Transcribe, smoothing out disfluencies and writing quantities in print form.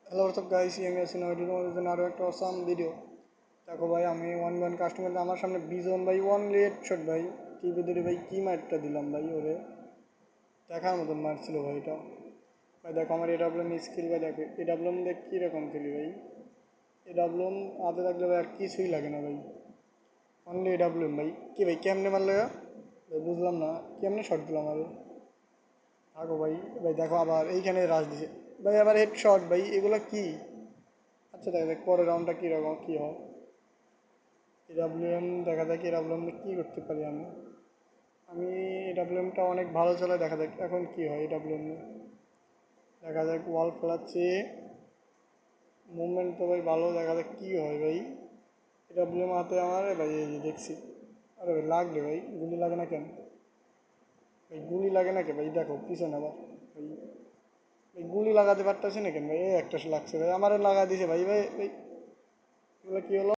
Hello WhatsApp guys, আমি আছি নয়টি তোমাদের জন্য আরও একটা অসাম ভিডিও। দেখো ভাই, আমি 1v1 কাস্টমার আমার সামনে বিজন ভাই অনলি হেডশট ভাই। টিপে ধরে ভাই কী মারটা দিলাম ভাই ওরে, দেখার মতন মারছিল ভাই এটা। ভাই দেখো আমার এডাব্লুএম স্কিল ভাই, দেখো এডাব্লুএম দেখ কীরকম খেলি ভাই। এডাব্লুএম হাতে থাকলে ভাই আর কিছুই লাগে না ভাই, অনলি এডাব্লুএম ভাই। কি ভাই কেমনে মারলো ভাই, বুঝলাম না কেমনে শট দিলাম আরে। থাকো ভাই, ভাই দেখো আবার এইখানে রাশ দিছে ভাই, আবার হেডশট ভাই, এগুলো কি? আচ্ছা দেখা যাক পরের রাউন্ডটা কীরকম কী হয়। এডাব্লিউএম দেখা যাক এডাব্লিউএম কী করতে পারি আমি। আমি এডাব্লিউএমটা অনেক ভালো চলে, দেখা যাক এখন কী হয় এডাব্লিউএম। দেখা যাক ওয়াল ফেলাচ্ছি, মুভমেন্ট তো ভাই ভালো, দেখা যাক কী হয় ভাই। এডাব্লিউএম হাতে আমার ভাই, এই যে দেখছি। আরে ভাই লাগলে ভাই, গুলি লাগে না কেন ভাই, গুলি লাগে না কেন ভাই, দেখো পিছনে আবার ভাই। ভাই গুলি লাগাতে পারতেছি না কেন ভাই, এই একটা লাগছে ভাই, আমারে লাগা দিছে ভাই। ভাই ভাই এগুলো কী হলো?